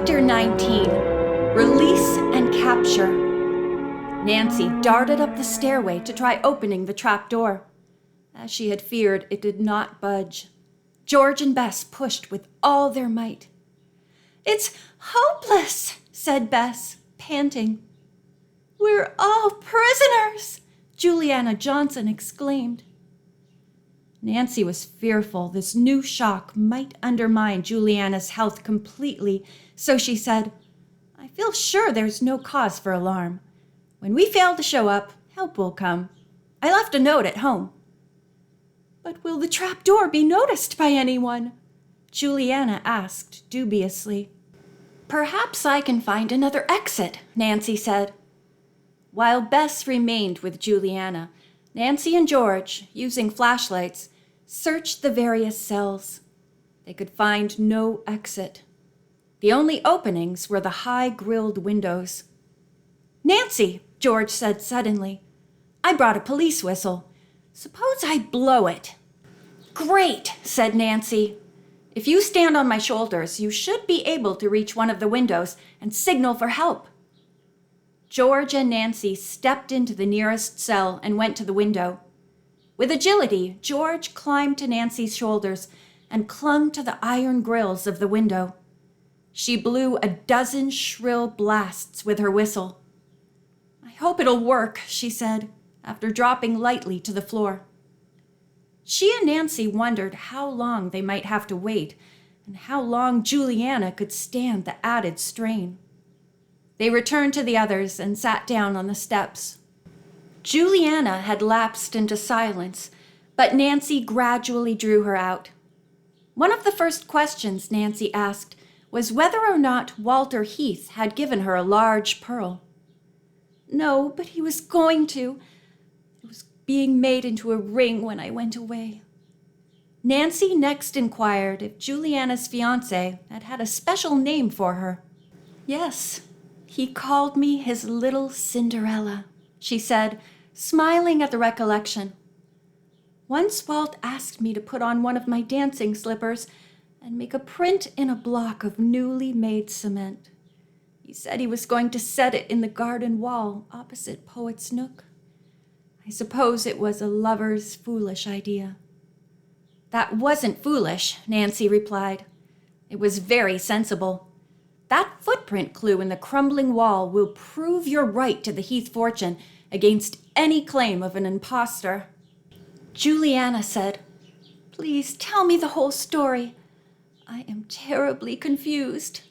Chapter 19. Release and Capture. Nancy darted up the stairway to try opening the trap door. As she had feared, it did not budge. George and Bess pushed with all their might. "It's hopeless," said Bess, panting. "We're all prisoners," Juliana Johnson exclaimed. Nancy was fearful this new shock might undermine Juliana's health completely, so she said, "I feel sure there's no cause for alarm. When we fail to show up, help will come. I left a note at home." "But will the trap door be noticed by anyone?" Juliana asked dubiously. "Perhaps I can find another exit," Nancy said. While Bess remained with Juliana, Nancy and George, using flashlights, searched the various cells. They could find no exit. The only openings were the high-grilled windows. "Nancy," George said suddenly, "I brought a police whistle. Suppose I blow it." "Great," said Nancy. "If you stand on my shoulders, you should be able to reach one of the windows and signal for help." George and Nancy stepped into the nearest cell and went to the window. With agility, George climbed to Nancy's shoulders and clung to the iron grills of the window. She blew a dozen shrill blasts with her whistle. "I hope it'll work," she said, after dropping lightly to the floor. She and Nancy wondered how long they might have to wait and how long Juliana could stand the added strain. They returned to the others and sat down on the steps. Juliana had lapsed into silence, but Nancy gradually drew her out. One of the first questions Nancy asked was whether or not Walter Heath had given her a large pearl. "No, but he was going to. It was being made into a ring when I went away." Nancy next inquired if Juliana's fiancé had had a special name for her. "Yes, he called me his little Cinderella," she said, smiling at the recollection. "Once Walt asked me to put on one of my dancing slippers and make a print in a block of newly made cement. He said he was going to set it in the garden wall opposite Poet's Nook. I suppose it was a lover's foolish idea." "That wasn't foolish," Nancy replied. "It was very sensible. That footprint clue in the crumbling wall will prove your right to the Heath fortune against any claim of an impostor." Juliana said, "Please tell me the whole story. I am terribly confused."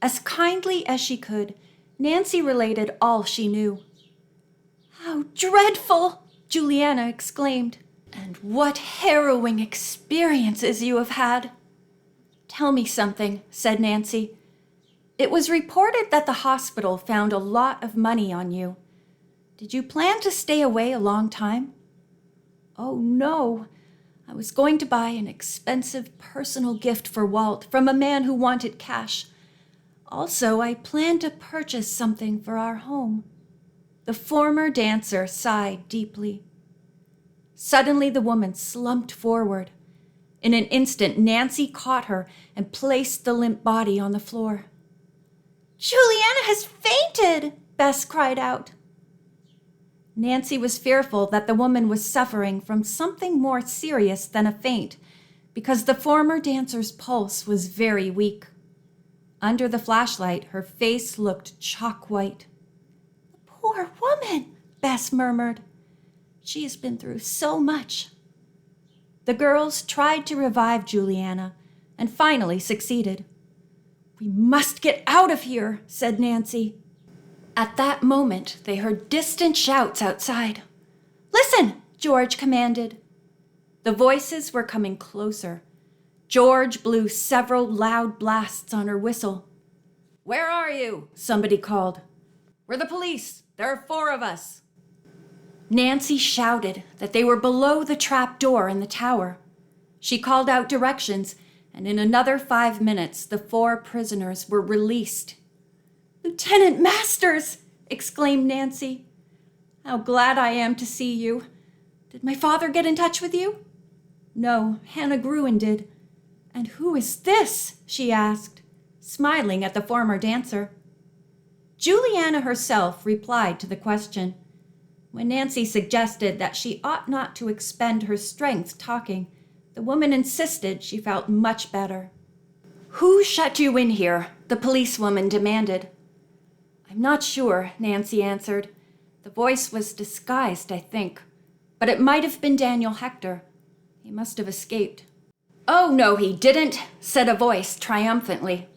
As kindly as she could, Nancy related all she knew. "How dreadful!" Juliana exclaimed. "And what harrowing experiences you have had." "Tell me something," said Nancy. "It was reported that the hospital found a lot of money on you. Did you plan to stay away a long time?" "Oh, no. I was going to buy an expensive personal gift for Walt from a man who wanted cash. Also, I planned to purchase something for our home." The former dancer sighed deeply. Suddenly, the woman slumped forward. In an instant, Nancy caught her and placed the limp body on the floor. "Juliana has fainted!" Bess cried out. Nancy was fearful that the woman was suffering from something more serious than a faint, because the former dancer's pulse was very weak. Under the flashlight, her face looked chalk white. "The poor woman," Bess murmured. "She has been through so much." The girls tried to revive Juliana and finally succeeded. "We must get out of here," said Nancy. At that moment, they heard distant shouts outside. "Listen," George commanded. The voices were coming closer. George blew several loud blasts on her whistle. "Where are you?" somebody called. "We're the police. There are 4 of us." Nancy shouted that they were below the trap door in the tower. She called out directions, and in another 5 minutes, the 4 prisoners were released. "Lieutenant Masters!" exclaimed Nancy. "How glad I am to see you. Did my father get in touch with you?" "No, Hannah Gruen did." "And who is this?" she asked. smiling at the former dancer. Juliana herself replied to the question. When Nancy suggested that she ought not to expend her strength talking, the woman insisted she felt much better. "Who shut you in here?" the policewoman demanded. "I'm not sure," Nancy answered. The voice was disguised, I think, but it might have been Daniel Hector. He must have escaped. "Oh, no, he didn't," said a voice triumphantly.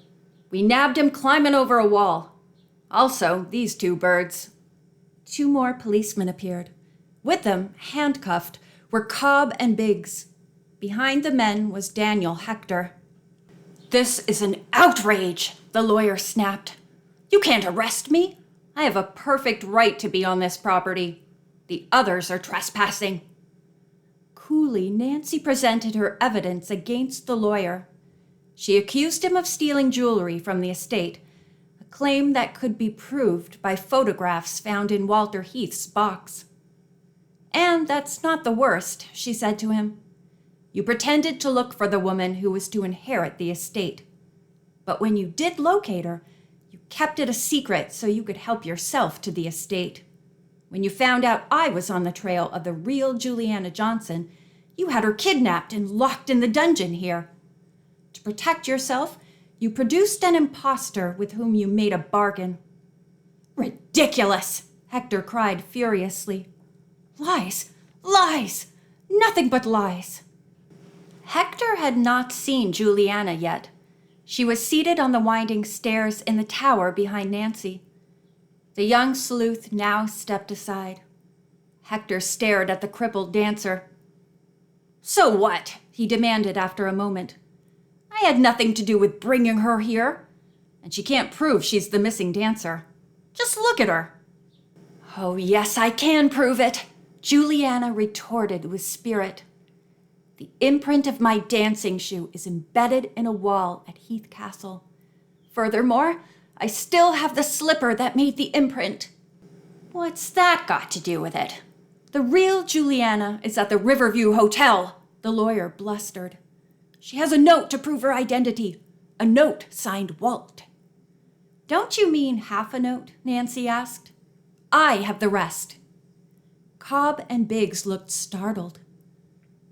"We nabbed him climbing over a wall. Also, these two birds." 2 more policemen appeared. With them, handcuffed, were Cobb and Biggs. Behind the men was Daniel Hector. "This is an outrage," the lawyer snapped. "You can't arrest me. I have a perfect right to be on this property. The others are trespassing." Coolly, Nancy presented her evidence against the lawyer. She accused him of stealing jewelry from the estate, a claim that could be proved by photographs found in Walter Heath's box. "And that's not the worst," she said to him. "You pretended to look for the woman who was to inherit the estate. But when you did locate her, you kept it a secret so you could help yourself to the estate. When you found out I was on the trail of the real Juliana Johnson, you had her kidnapped and locked in the dungeon here. To protect yourself, you produced an impostor with whom you made a bargain." "Ridiculous!" Hector cried furiously. "Lies! Lies! Nothing but lies!" Hector had not seen Juliana yet. She was seated on the winding stairs in the tower behind Nancy. The young sleuth now stepped aside. Hector stared at the crippled dancer. "So what?" he demanded after a moment. "I had nothing to do with bringing her here. And she can't prove she's the missing dancer. Just look at her." "Oh, yes, I can prove it," Juliana retorted with spirit. "The imprint of my dancing shoe is embedded in a wall at Heath Castle. Furthermore, I still have the slipper that made the imprint." "What's that got to do with it?" "The real Juliana is at the Riverview Hotel," the lawyer blustered. "She has a note to prove her identity, a note signed Walt." "Don't you mean half a note?" Nancy asked. "I have the rest." Cobb and Biggs looked startled.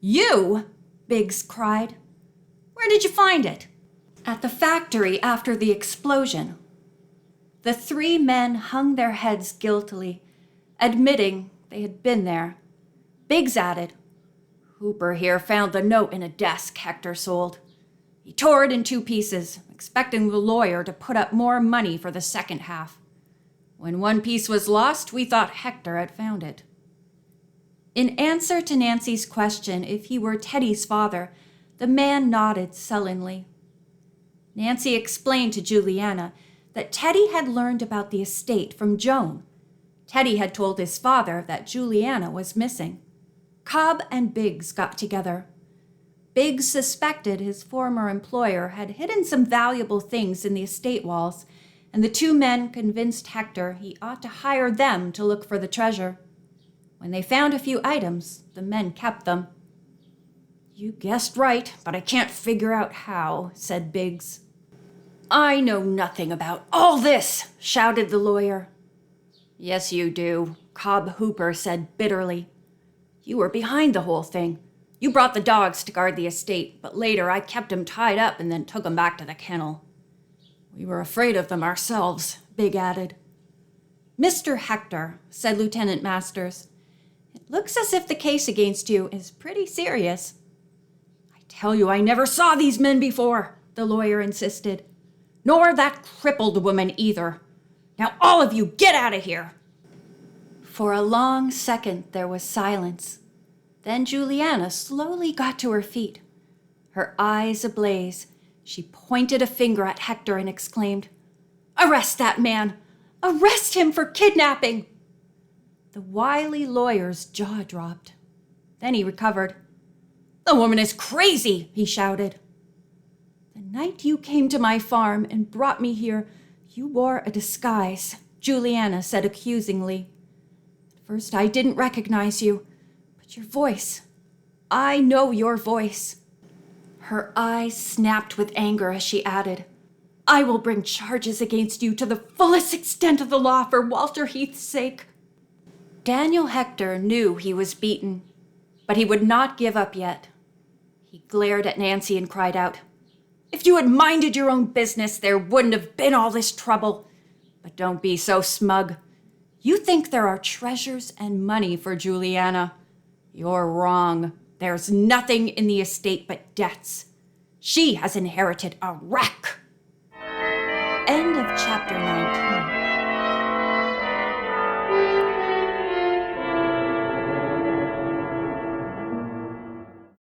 "You?" Biggs cried. "Where did you find it?" "At the factory after the explosion." The 3 men hung their heads guiltily, admitting they had been there. Biggs added, "Hooper here found the note in a desk Hector sold. He tore it in 2 pieces, expecting the lawyer to put up more money for the second half. When one piece was lost, we thought Hector had found it." In answer to Nancy's question if he were Teddy's father, the man nodded sullenly. Nancy explained to Juliana that Teddy had learned about the estate from Joan. Teddy had told his father that Juliana was missing. Cobb and Biggs got together. Biggs suspected his former employer had hidden some valuable things in the estate walls, and the 2 men convinced Hector he ought to hire them to look for the treasure. When they found a few items, the men kept them. "You guessed right, but I can't figure out how," said Biggs. "I know nothing about all this," shouted the lawyer. "Yes, you do," Cobb Hooper said bitterly. "You were behind the whole thing. You brought the dogs to guard the estate, but later I kept them tied up and then took them back to the kennel." "We were afraid of them ourselves," Big added. "Mr. Hector," said Lieutenant Masters, "it looks as if the case against you is pretty serious." "I tell you, I never saw these men before," the lawyer insisted. "Nor that crippled woman either. Now all of you get out of here." For a long second there was silence. Then Juliana slowly got to her feet. Her eyes ablaze, she pointed a finger at Hector and exclaimed, "Arrest that man! Arrest him for kidnapping!" The wily lawyer's jaw dropped. Then he recovered. "The woman is crazy!" he shouted. "The night you came to my farm and brought me here, you wore a disguise," Juliana said accusingly. "At first I didn't recognize you, but your voice, I know your voice." Her eyes snapped with anger as she added, I will bring charges against you to the fullest extent of the law for Walter Heath's sake." Daniel Hector knew he was beaten, but he would not give up yet. He glared at Nancy and cried out, "If you had minded your own business, there wouldn't have been all this trouble. But don't be so smug. You think there are treasures and money for Juliana. You're wrong. There's nothing in the estate but debts. She has inherited a wreck." End of chapter 19.